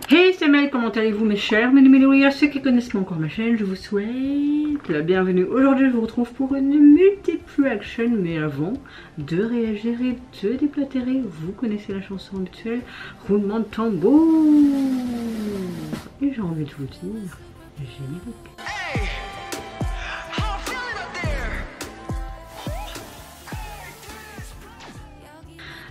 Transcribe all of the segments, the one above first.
Hey, c'est Mel, comment allez-vous mes chers MELI-MELO? Ceux qui connaissent pas encore ma chaîne, je vous souhaite la bienvenue. Aujourd'hui, je vous retrouve pour une multiple action, mais avant de réagir et de déblatérer, vous connaissez la chanson habituelle, roulement de tambour. Et j'ai envie de vous dire, générique.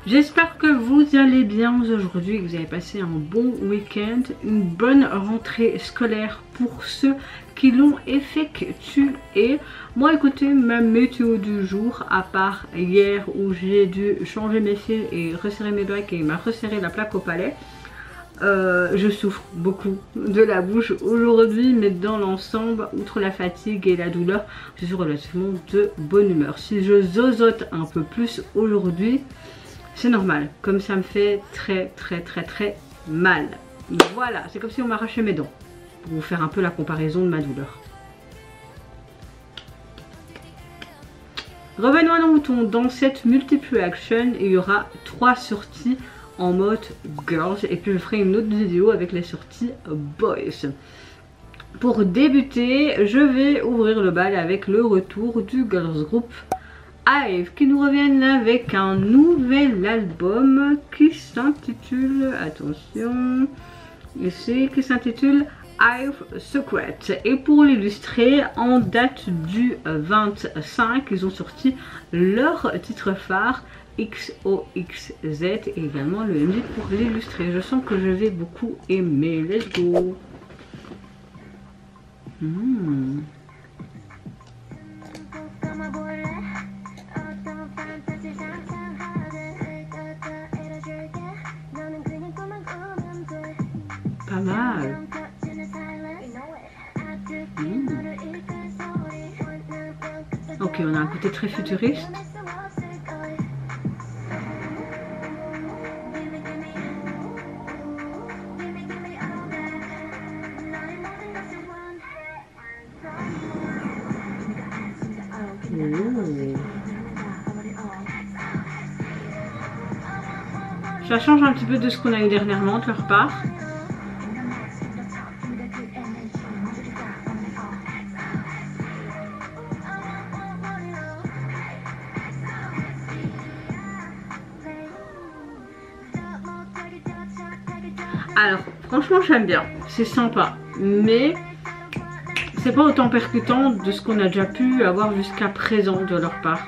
J'espère que vous allez bien aujourd'hui, que vous avez passé un bon week-end, une bonne rentrée scolaire pour ceux qui l'ont effectué. Moi écoutez, ma météo du jour, à part hier où j'ai dû changer mes fils et resserrer mes briques et il m'a resserré la plaque au palais, je souffre beaucoup de la bouche aujourd'hui, mais dans l'ensemble, outre la fatigue et la douleur, je suis relativement de bonne humeur. Si je zozote un peu plus aujourd'hui, c'est normal, comme ça me fait très mal. Voilà, c'est comme si on m'arrachait mes dents, pour vous faire un peu la comparaison de ma douleur. Revenons à nos moutons. Dans cette multiple action, il y aura 3 sorties en mode girls, et puis je ferai une autre vidéo avec les sorties boys. Pour débuter, je vais ouvrir le bal avec le retour du girls group IVE qui nous reviennent avec un nouvel album qui s'intitule, attention, ici, qui s'intitule 𝖈𝖊𝖐𝖗. Et pour l'illustrer, en date du 25, ils ont sorti leur titre phare 𝖈𝖗𝖊𝖉𝖎𝖙 et également le MJ pour l'illustrer. Je sens que je vais beaucoup aimer. Let's go. Pas mal. Ok, on a un côté très futuriste. Ça change un petit peu de ce qu'on a eu dernièrement de leur part. Alors franchement j'aime bien, c'est sympa, mais c'est pas autant percutant de ce qu'on a déjà pu avoir jusqu'à présent de leur part.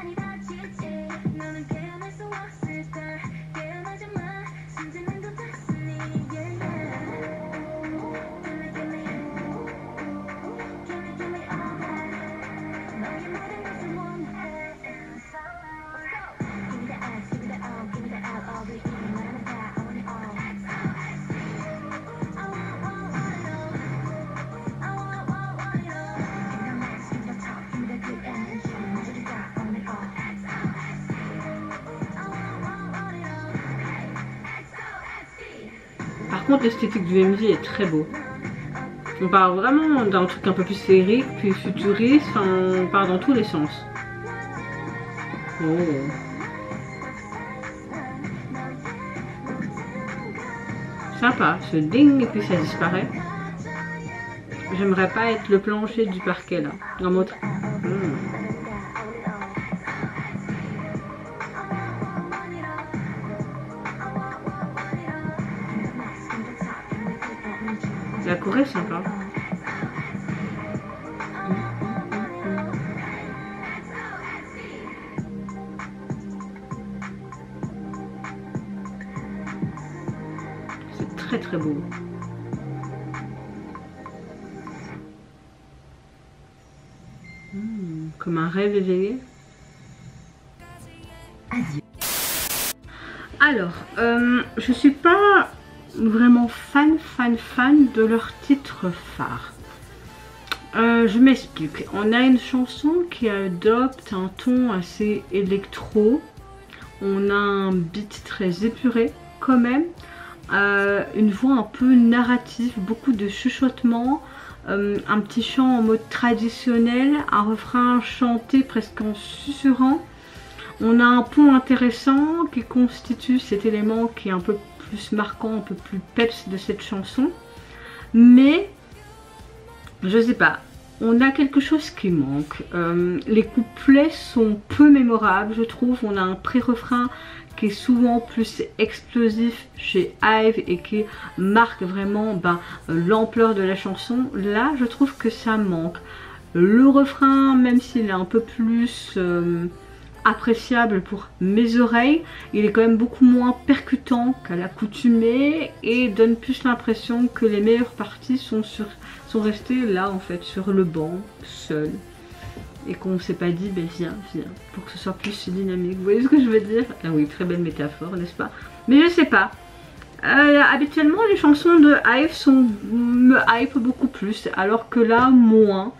Par contre l'esthétique du MJ est très beau. On part vraiment d'un truc un peu plus féerique, puis futuriste, enfin, on part dans tous les sens. Oh. Sympa, ce ding et puis ça disparaît. J'aimerais pas être le plancher du parquet là, en mode... La Corée est sympa. C'est très beau. Comme un rêve éveillé. Alors, je suis pas vraiment fan de leur titre phare. Je m'explique. On a une chanson qui adopte un ton assez électro. On a un beat très épuré quand même. Une voix un peu narrative, beaucoup de chuchotements. Un petit chant en mode traditionnel, un refrain chanté presque en susurrant. On a un pont intéressant qui constitue cet élément qui est un peu plus plus marquant, un peu plus peps de cette chanson. Mais je sais pas, on a quelque chose qui manque. Les couplets sont peu mémorables, je trouve. On a un pré-refrain qui est souvent plus explosif chez IVE et qui marque vraiment l'ampleur de la chanson. Là, je trouve que ça manque. Le refrain, même s'il est un peu plus appréciable pour mes oreilles, il est quand même beaucoup moins percutant qu'à l'accoutumée et donne plus l'impression que les meilleures parties sont restées là en fait sur le banc, seul, et qu'on ne s'est pas dit viens, pour que ce soit plus dynamique. Vous voyez ce que je veux dire? Ah oui, très belle métaphore, n'est-ce pas? Mais je sais pas. Habituellement les chansons de IVE me hype beaucoup plus, alors que là moins.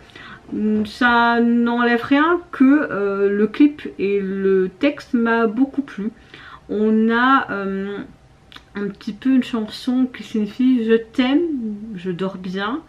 Ça n'enlève rien que le clip et le texte m'a beaucoup plu. On a un petit peu une chanson qui signifie je t'aime, je dors bien,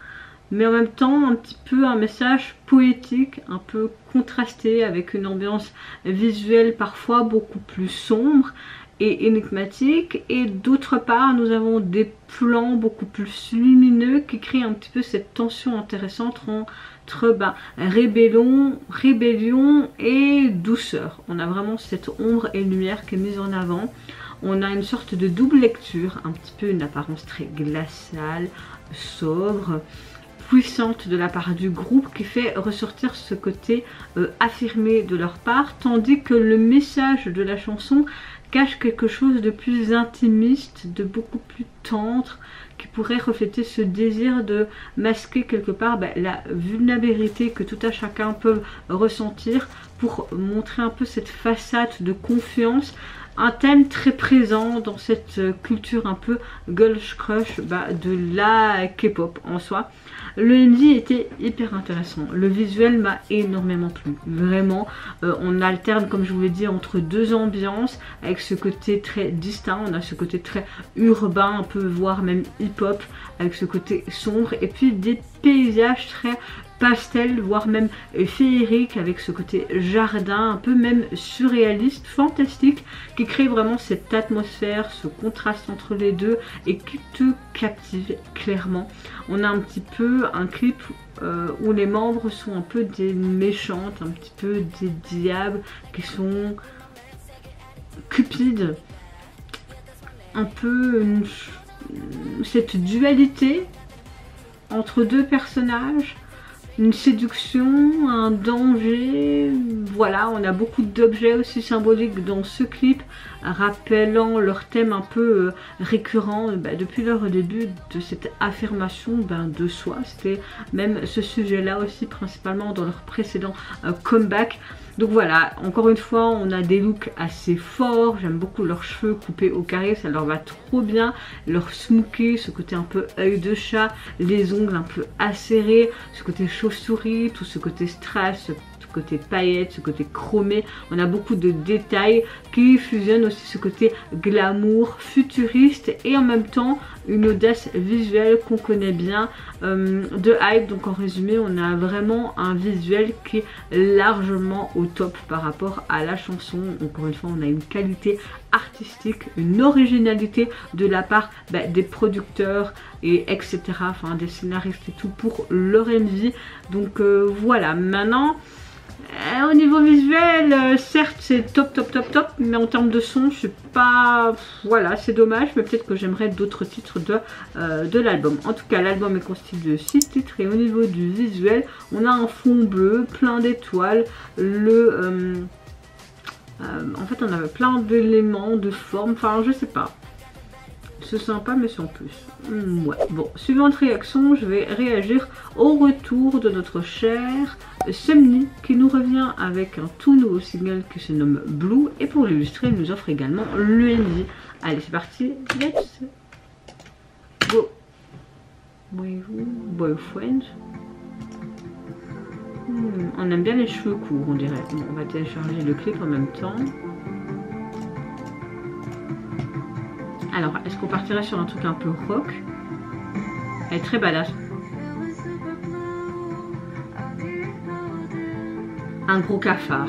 mais en même temps un petit peu un message poétique, un peu contrasté avec une ambiance visuelle parfois beaucoup plus sombre et énigmatique, et d'autre part nous avons des plans beaucoup plus lumineux qui créent un petit peu cette tension intéressante entre rébellion et douceur. On a vraiment cette ombre et lumière qui est mise en avant. On a une sorte de double lecture, un petit peu une apparence très glaciale, sobre, puissante de la part du groupe, qui fait ressortir ce côté affirmé de leur part, tandis que le message de la chanson cache quelque chose de plus intimiste, de beaucoup plus tendre, qui pourrait refléter ce désir de masquer quelque part la vulnérabilité que tout un chacun peut ressentir, pour montrer un peu cette façade de confiance, un thème très présent dans cette culture un peu girls crush de la K-pop en soi. Le MV était hyper intéressant, le visuel m'a énormément plu, vraiment. On alterne, comme je vous l'ai dit, entre deux ambiances, avec ce côté très distinct. On a ce côté très urbain, un peu voire même hip-hop, avec ce côté sombre, et puis des paysages très pastel, voire même féerique, avec ce côté jardin, un peu même surréaliste, fantastique, qui crée vraiment cette atmosphère, ce contraste entre les deux, et qui te captive clairement. On a un petit peu un clip où les membres sont un peu des méchantes, un petit peu des diables, qui sont cupides, un peu cette dualité entre deux personnages, une séduction, un danger. Voilà, on a beaucoup d'objets aussi symboliques dans ce clip, rappelant leur thème un peu récurrent depuis leur début, de cette affirmation de soi. C'était même ce sujet là aussi principalement dans leur précédent comeback. Donc voilà, encore une fois, on a des looks assez forts. J'aime beaucoup leurs cheveux coupés au carré, ça leur va trop bien. Leur smoothie, ce côté un peu œil de chat, les ongles un peu acérés, ce côté chauve-souris, tout ce côté strass, ce côté paillettes, ce côté chromé. On a beaucoup de détails qui fusionnent aussi ce côté glamour, futuriste, et en même temps une audace visuelle qu'on connaît bien de IVE. Donc en résumé, on a vraiment un visuel qui est largement au top par rapport à la chanson. Encore une fois, on a une qualité artistique, une originalité de la part des producteurs et etc. Enfin des scénaristes et tout pour leur MV. Donc voilà, maintenant au niveau visuel, certes c'est top, mais en termes de son, je suis pas... Voilà, c'est dommage, mais peut-être que j'aimerais d'autres titres de l'album. En tout cas, l'album est constitué de 6 titres, et au niveau du visuel, on a un fond bleu, plein d'étoiles, en fait on avait plein d'éléments, de formes, enfin je sais pas. C'est sympa mais sans plus. Ouais. Bon, suivante réaction, je vais réagir au retour de notre cher SUNMI, qui nous revient avec un tout nouveau single qui se nomme Blue, et pour l'illustrer il nous offre également le MV. Allez, c'est parti, let's go. Boyfriend. On aime bien les cheveux courts, on dirait. Bon, on va télécharger le clip en même temps. Alors, est-ce qu'on partirait sur un truc un peu rock? Elle est très badass. Un gros cafard.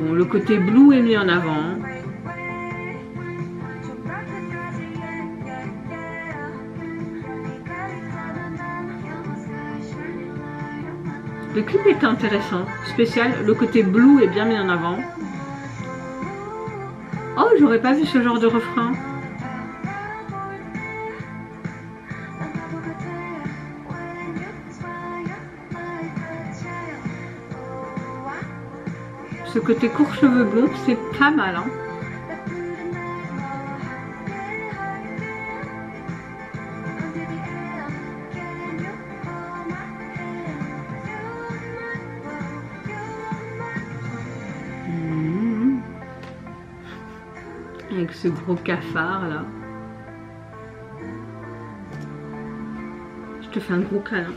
Bon, le côté blue est mis en avant. Le clip est intéressant, spécial. Le côté blue est bien mis en avant. Oh, j'aurais pas vu ce genre de refrain. Ce côté court cheveux blonds, c'est pas mal, hein. Avec ce gros cafard là. Je te fais un gros câlin.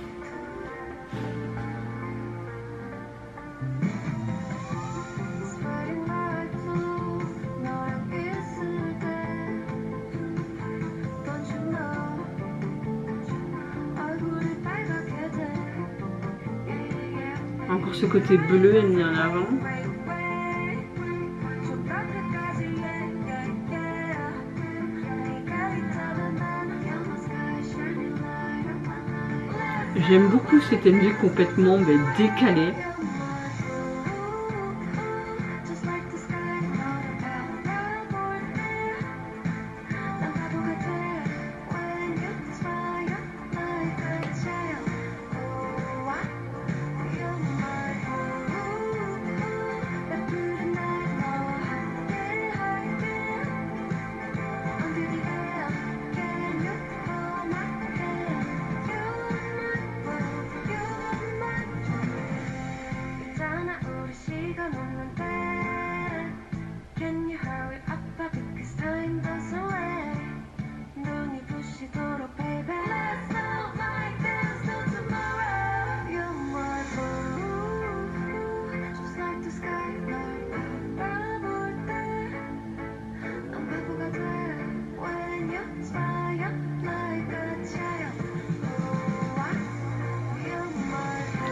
Encore ce côté bleu est mis en avant. J'aime beaucoup cette énergie complètement décalée.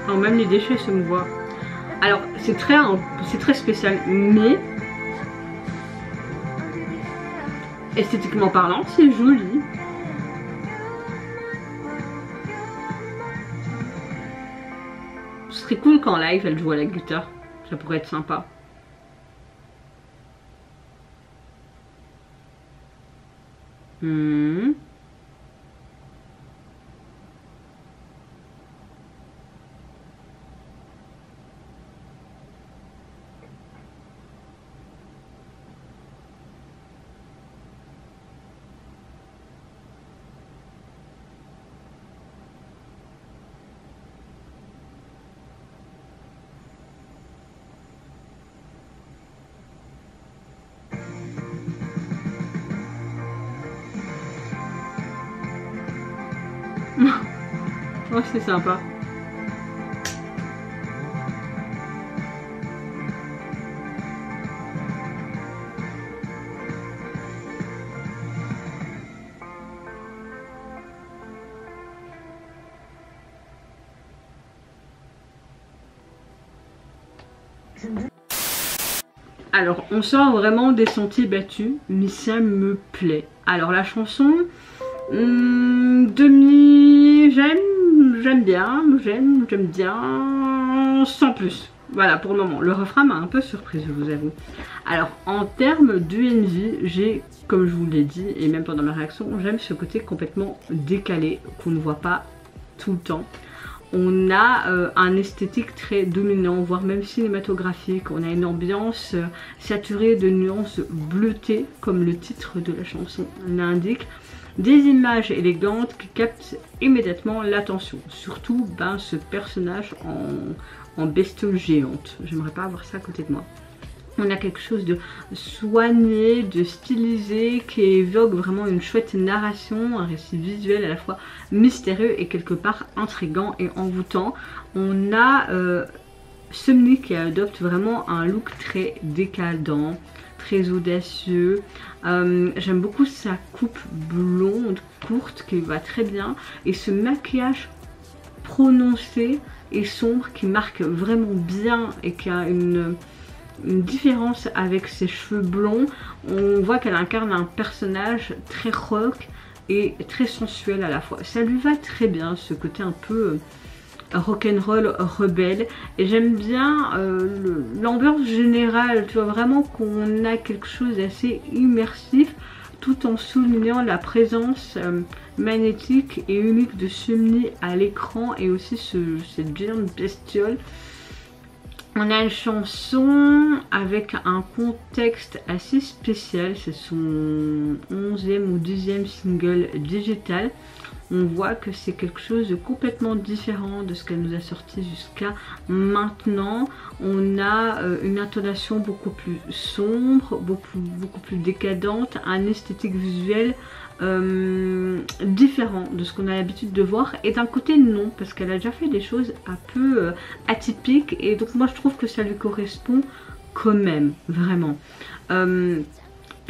Alors même les déchets se me voient. Alors c'est très spécial, mais esthétiquement parlant, c'est joli. Ce serait cool qu'en live elle joue à la guitare, ça pourrait être sympa. Oh, c'est sympa. Alors, on sort vraiment des sentiers battus, mais ça me plaît. Alors, la chanson, j'aime bien, sans plus. Voilà, pour le moment. Le refrain m'a un peu surprise, je vous avoue. Alors, en termes d'UNV, j'ai, comme je vous l'ai dit, et même pendant ma réaction, j'aime ce côté complètement décalé, qu'on ne voit pas tout le temps. On a un esthétique très dominant, voire même cinématographique. On a une ambiance saturée de nuances bleutées, comme le titre de la chanson l'indique. Des images élégantes qui captent immédiatement l'attention. Surtout ce personnage en bestiole géante. J'aimerais pas avoir ça à côté de moi. On a quelque chose de soigné, de stylisé, qui évoque vraiment une chouette narration, un récit visuel à la fois mystérieux et quelque part intriguant et envoûtant. On a SUNMI qui adopte vraiment un look très décadent, très audacieux. J'aime beaucoup sa coupe blonde courte qui va très bien et ce maquillage prononcé et sombre qui marque vraiment bien et qui a une une différence avec ses cheveux blonds. On voit qu'elle incarne un personnage très rock et très sensuel à la fois. Ça lui va très bien, ce côté un peu rock'n'roll rebelle, et j'aime bien l'ambiance générale, tu vois, vraiment qu'on a quelque chose d'assez immersif tout en soulignant la présence magnétique et unique de SUNMI à l'écran et aussi cette géante bestiole. On a une chanson avec un contexte assez spécial, c'est son 11e ou 10e single digital. On voit que c'est quelque chose de complètement différent de ce qu'elle nous a sorti jusqu'à maintenant. On a une intonation beaucoup plus sombre, beaucoup plus décadente, un esthétique visuel différent de ce qu'on a l'habitude de voir. Et d'un côté non, parce qu'elle a déjà fait des choses un peu atypiques, et donc moi je trouve que ça lui correspond quand même, vraiment.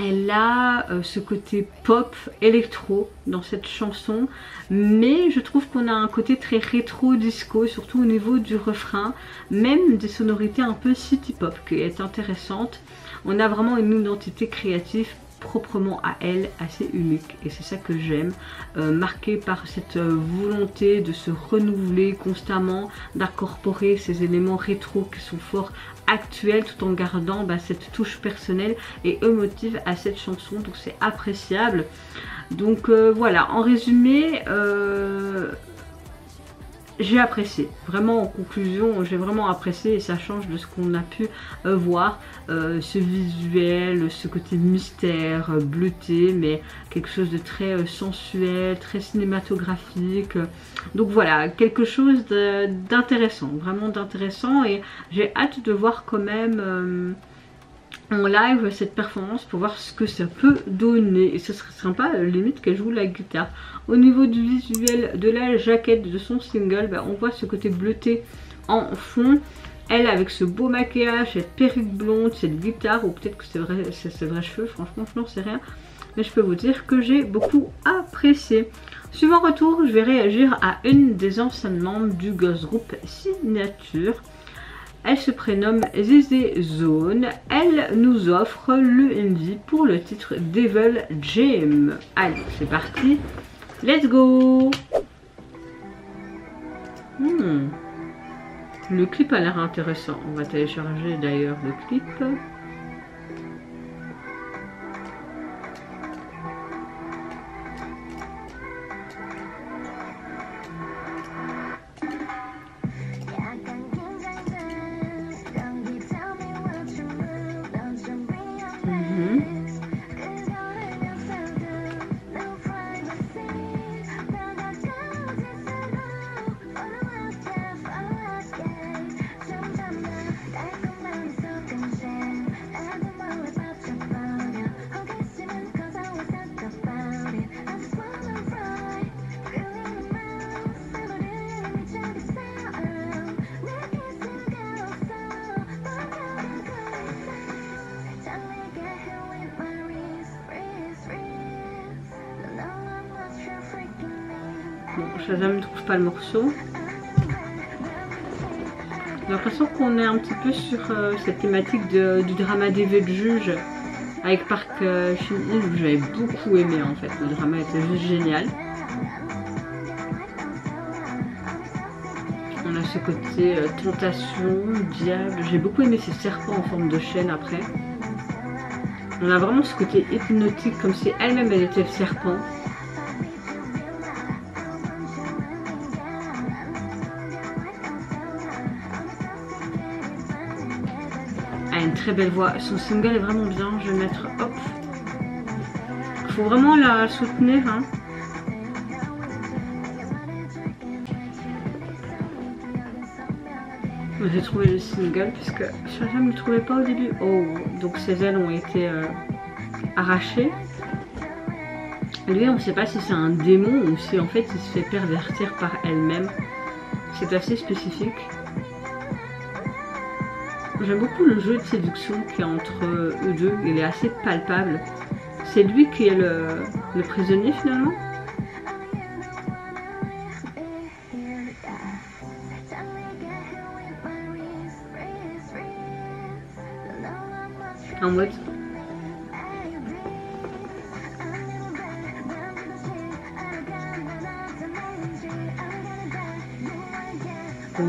Elle a ce côté pop, électro dans cette chanson, mais je trouve qu'on a un côté très rétro disco, surtout au niveau du refrain, même des sonorités un peu city pop qui est intéressante. On a vraiment une identité créative proprement à elle, assez unique, et c'est ça que j'aime, marquée par cette volonté de se renouveler constamment, d'incorporer ces éléments rétro qui sont fort actuels tout en gardant cette touche personnelle et émotive à cette chanson, donc c'est appréciable. Donc voilà, en résumé, j'ai apprécié, vraiment en conclusion, j'ai vraiment apprécié, et ça change de ce qu'on a pu voir, ce visuel, ce côté mystère, bleuté, mais quelque chose de très sensuel, très cinématographique. Donc voilà, quelque chose d'intéressant, vraiment d'intéressant, et j'ai hâte de voir quand même en live cette performance pour voir ce que ça peut donner, et ce serait sympa limite qu'elle joue la guitare. Au niveau du visuel de la jaquette de son single, on voit ce côté bleuté en fond, elle avec ce beau maquillage, cette perruque blonde, cette guitare, ou peut-être que c'est ses vrais cheveux, franchement je n'en sais rien, mais je peux vous dire que j'ai beaucoup apprécié. Suivant retour, je vais réagir à une des anciennes membres du girls group Signature. Elle se prénomme zzone. Elle nous offre le MV pour le titre 𝖍𝖊𝖉𝖎𝖄. Allez, c'est parti. Let's go. Le clip a l'air intéressant. On va télécharger d'ailleurs le clip. Shazam ne trouve pas le morceau. J'ai l'impression qu'on est un petit peu sur cette thématique du drama des vœux de juge avec Park Shin-hye, que j'avais beaucoup aimé en fait. Le drama était juste génial. On a ce côté tentation, diable. J'ai beaucoup aimé ces serpents en forme de chaîne après. On a vraiment ce côté hypnotique, comme si elle-même elle était le serpent. Elle a une très belle voix, son single est vraiment bien, je vais mettre hop. Il faut vraiment la soutenir, hein. J'ai trouvé le single puisque je ne le trouvais pas au début. Oh, donc ses ailes ont été arrachées. Lui, on ne sait pas si c'est un démon ou si en fait il se fait pervertir par elle-même. C'est assez spécifique. J'aime beaucoup le jeu de séduction qu'il y a entre eux deux, il est assez palpable. C'est lui qui est le prisonnier finalement. En mode... Oh.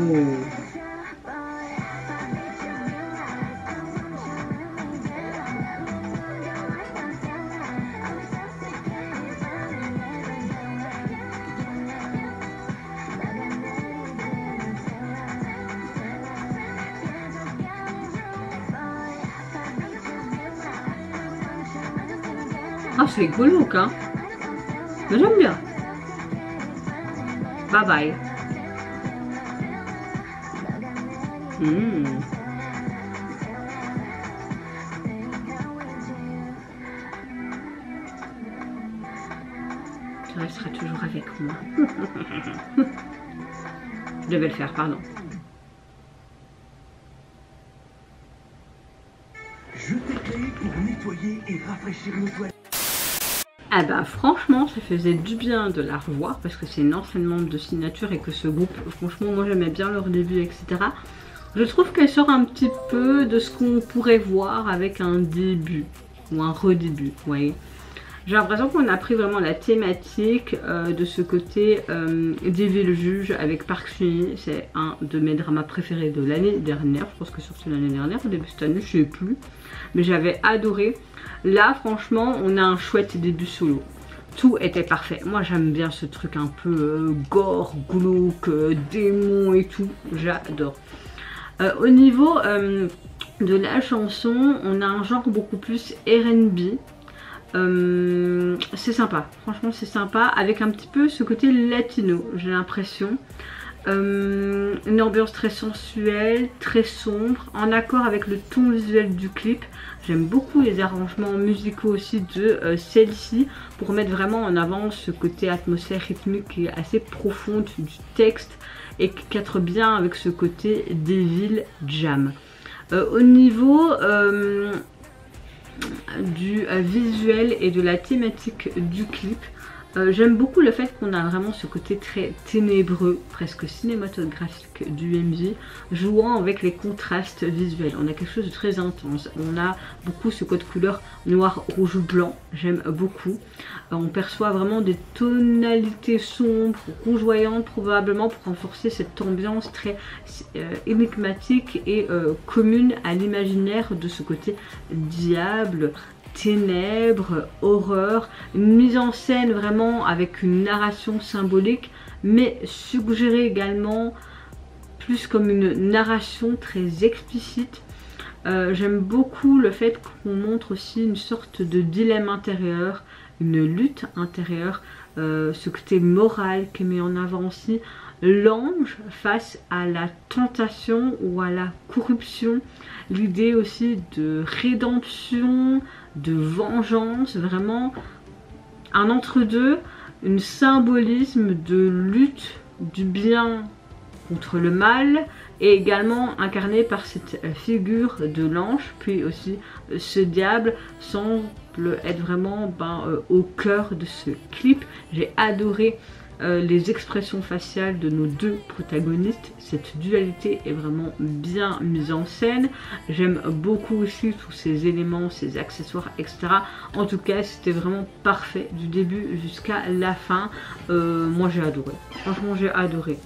Ah, c'est rigolo, hein. Mais j'aime bien. Bye bye. Tu resteras toujours avec moi. Je devais le faire, pardon. Je t'ai créé pour nettoyer et rafraîchir nos toilettes. Ah bah franchement ça faisait du bien de la revoir parce que c'est une ancienne membre de Signature et que ce groupe, franchement moi j'aimais bien leur début etc. Je trouve qu'elle sort un petit peu de ce qu'on pourrait voir avec un début ou un redébut, vous voyez. J'ai l'impression qu'on a pris vraiment la thématique de ce côté 𝖍𝖊𝖉𝖐 avec Park Sun-hee. C'est un de mes dramas préférés de l'année dernière. Je pense que surtout l'année dernière, au début de cette année, je ne sais plus. Mais j'avais adoré. Là, franchement, on a un chouette début solo. Tout était parfait. Moi, j'aime bien ce truc un peu gore, glauque, démon et tout. J'adore. Au niveau de la chanson, on a un genre beaucoup plus R&B. C'est sympa, franchement c'est sympa, avec un petit peu ce côté latino, j'ai l'impression. Une ambiance très sensuelle, très sombre, en accord avec le ton visuel du clip. J'aime beaucoup les arrangements musicaux aussi de celle-ci pour mettre vraiment en avant ce côté atmosphère rythmique qui est assez profonde du texte et qui cadre bien avec ce côté 𝖍𝖊𝖐𝖎𝖊. Au niveau du visuel et de la thématique du clip, j'aime beaucoup le fait qu'on a vraiment ce côté très ténébreux, presque cinématographique du MV, jouant avec les contrastes visuels. On a quelque chose de très intense, on a beaucoup ce code couleur noir, rouge, blanc, j'aime beaucoup. On perçoit vraiment des tonalités sombres, rougeoyantes probablement pour renforcer cette ambiance très énigmatique et commune à l'imaginaire de ce côté diable, ténèbres, horreur, une mise en scène vraiment avec une narration symbolique mais suggérée également plus comme une narration très explicite. J'aime beaucoup le fait qu'on montre aussi une sorte de dilemme intérieur, une lutte intérieure, ce côté moral qui met en avant aussi l'ange face à la tentation ou à la corruption, l'idée aussi de rédemption, de vengeance, vraiment un entre-deux, un symbolisme de lutte du bien contre le mal et également incarné par cette figure de l'ange, puis aussi ce diable semble être vraiment au cœur de ce clip. J'ai adoré les expressions faciales de nos deux protagonistes, cette dualité est vraiment bien mise en scène. J'aime beaucoup aussi tous ces éléments, ces accessoires, etc. En tout cas, c'était vraiment parfait du début jusqu'à la fin. Moi, j'ai adoré. Franchement, j'ai adoré.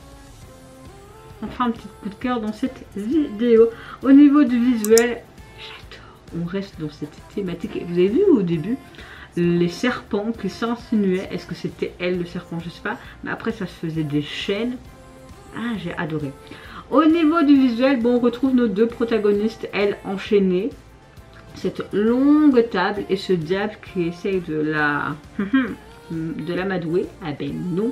On fera un petit coup de cœur dans cette vidéo. Au niveau du visuel, j'adore. On reste dans cette thématique. Et vous avez vu au début les serpents qui s'insinuaient. Est-ce que c'était elle le serpent? Je sais pas. Mais après ça se faisait des chaînes. Ah, j'ai adoré. Au niveau du visuel, bon, on retrouve nos deux protagonistes, elles enchaînées. Cette longue table et ce diable qui essaye de la 𝖊𝖏𝖏𝖊𝖏. Ah ben non.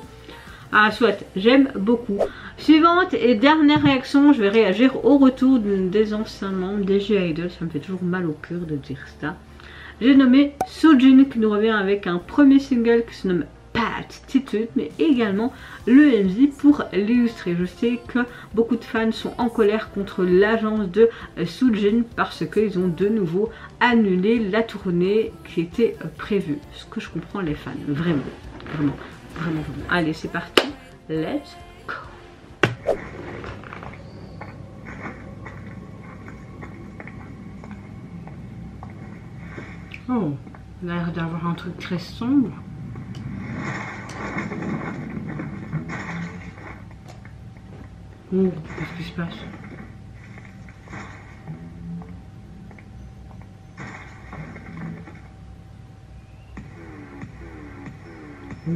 Ah soit, j'aime beaucoup. Suivante et dernière réaction, je vais réagir au retour des anciens membres des 𝖍𝖊𝖉𝖐𝖐, ça me fait toujours mal au cœur de dire ça. J'ai nommé SOOJIN qui nous revient avec un premier single qui se nomme BADITUDE, mais également le MV pour l'illustrer. Je sais que beaucoup de fans sont en colère contre l'agence de SOOJIN parce qu'ils ont de nouveau annulé la tournée qui était prévue. Ce que je comprends les fans, vraiment, vraiment, vraiment, vraiment. Allez, c'est parti, let's go. Oh, il a l'air d'avoir un truc très sombre. Oh, qu'est-ce qui se passe? Oh.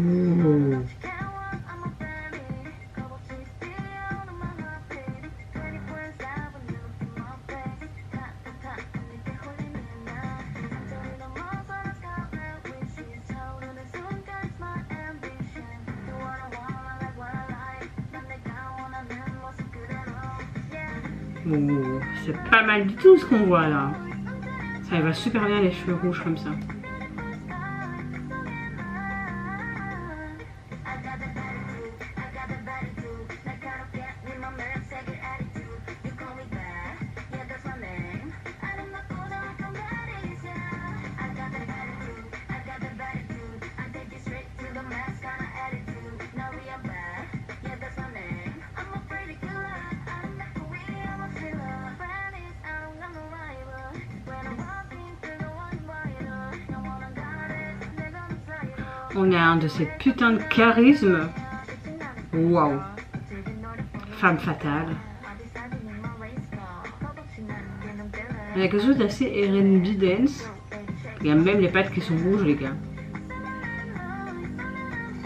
Oh, c'est pas mal du tout ce qu'on voit là. Ça va super bien les cheveux rouges comme ça. On a un de ces putains de charisme. Waouh. Femme fatale. Il y a quelque chose d'assez R&B dance. Il y a même les pattes qui sont rouges, les gars.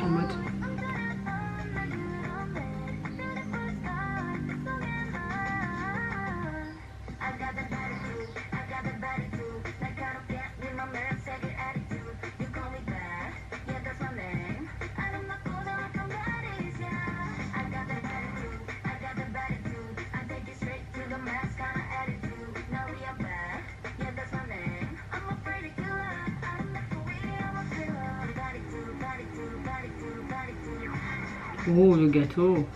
En mode. Oh, le gâteau.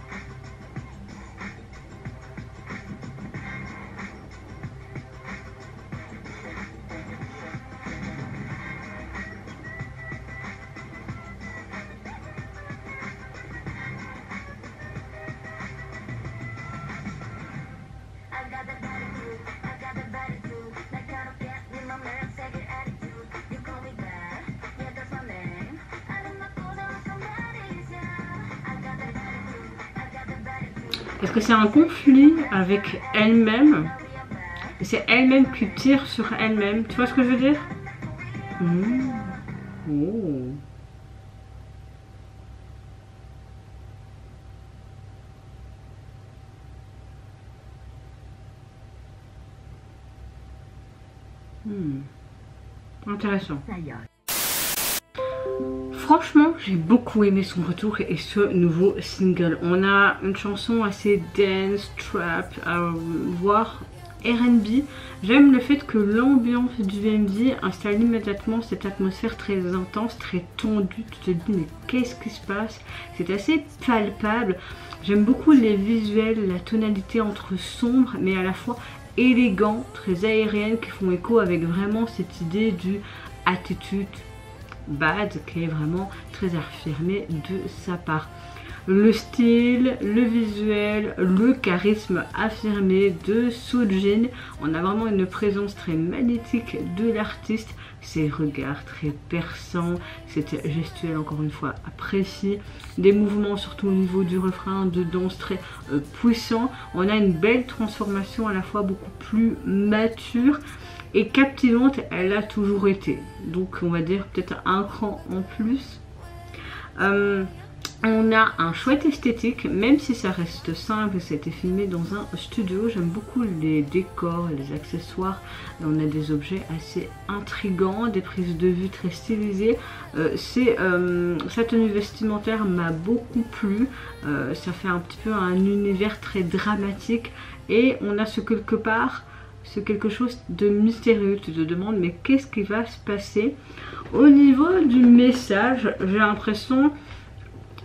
Est-ce que c'est un conflit avec elle-même? C'est elle-même qui tire sur elle-même. Tu vois ce que je veux dire? Oh. Intéressant. Franchement, j'ai beaucoup aimé son retour et ce nouveau single. On a une chanson assez dance, trap, voire R&B. J'aime le fait que l'ambiance du MV installe immédiatement cette atmosphère très intense, très tendue. Tu te dis mais qu'est-ce qui se passe? C'est assez palpable. J'aime beaucoup les visuels, la tonalité entre sombre mais à la fois élégant, très aérienne, qui font écho avec vraiment cette idée du attitude bad qui est vraiment très affirmé de sa part. Le style, le visuel, le charisme affirmé de SOOJIN. On a vraiment une présence très magnétique de l'artiste, ses regards très perçants, cette gestuelle encore une fois appréciée, des mouvements surtout au niveau du refrain de danse très puissants. On a une belle transformation à la fois beaucoup plus mature et captivante, elle a toujours été. Donc on va dire peut-être un cran en plus. On a un chouette esthétique, même si ça reste simple, ça a été filmé dans un studio. J'aime beaucoup les décors, les accessoires. On a des objets assez intrigants, des prises de vue très stylisées. Sa tenue vestimentaire m'a beaucoup plu. Ça fait un petit peu un univers très dramatique. Et on a quelque chose de mystérieux. Tu te demandes mais qu'est-ce qui va se passer? Au niveau du message, j'ai l'impression,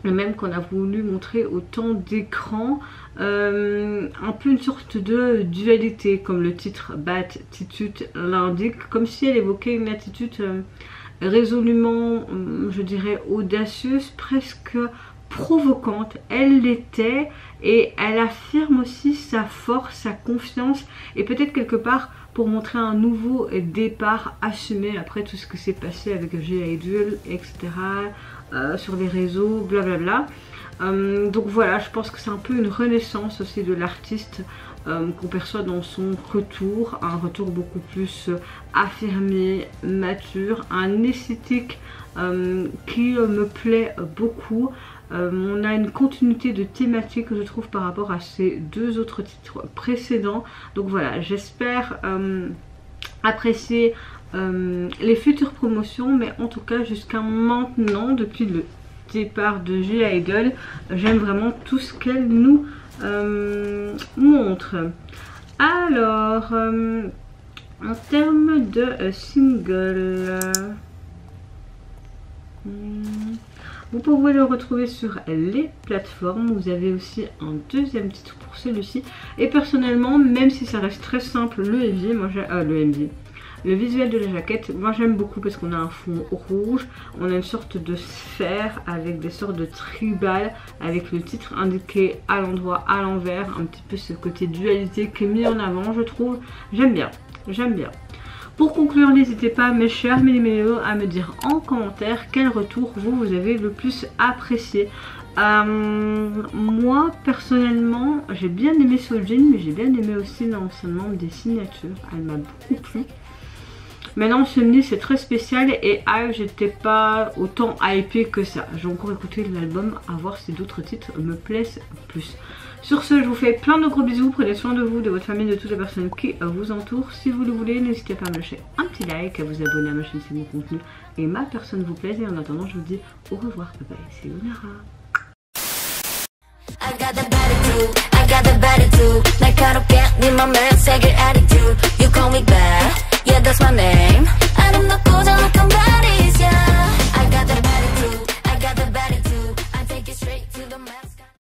même qu'on a voulu montrer autant d'écran, un peu une sorte de dualité, comme le titre BADITUDE l'indique, comme si elle évoquait une attitude résolument, je dirais, audacieuse, presque provocante. Elle l'était et elle affirme aussi sa force, sa confiance et peut-être quelque part pour montrer un nouveau départ assumé après tout ce qui s'est passé avec 𝖊𝖊𝖊, etc. Sur les réseaux, blablabla. Donc voilà, je pense que c'est un peu une renaissance aussi de l'artiste qu'on perçoit dans son retour, un retour beaucoup plus affirmé, mature, un esthétique qui me plaît beaucoup. On a une continuité de thématique, je trouve, par rapport à ces deux autres titres précédents. Donc voilà, j'espère apprécier les futures promotions, mais en tout cas jusqu'à maintenant, depuis le départ de 𝖊𝖊𝖊𝖐, j'aime vraiment tout ce qu'elle nous montre. Alors en termes de single, vous pouvez le retrouver sur les plateformes. Vous avez aussi un deuxième titre pour celui-ci, et personnellement, même si ça reste très simple, le MV, moi le visuel de la jaquette, moi j'aime beaucoup parce qu'on a un fond rouge, on a une sorte de sphère avec des sortes de tribales, avec le titre indiqué à l'endroit, à l'envers, un petit peu ce côté dualité qui est mis en avant, je trouve. J'aime bien, j'aime bien. Pour conclure, n'hésitez pas, mes chers MELI-MELO, à me dire en commentaire quel retour vous avez le plus apprécié. Moi personnellement, j'ai bien aimé SOOJIN, mais j'ai bien aimé aussi l'enseignement des signatures, elle m'a beaucoup plu. Maintenant, SUNMI c'est très spécial, et IVE, j'étais pas autant hypée que ça. J'ai encore écouté l'album, à voir si d'autres titres me plaisent plus. Sur ce, je vous fais plein de gros bisous, prenez soin de vous, de votre famille, de toutes les personnes qui vous entourent. Si vous le voulez, n'hésitez pas à me lâcher un petit like, à vous abonner à ma chaîne si mon contenu et ma personne vous plaise. Et en attendant, je vous dis au revoir, bye bye, c'est Yunara. I got the BADITUDE, I got the BADITUDE. 날카롭게 네 맘에 새길 attitude. You call me bad, yeah that's my name. I don't know.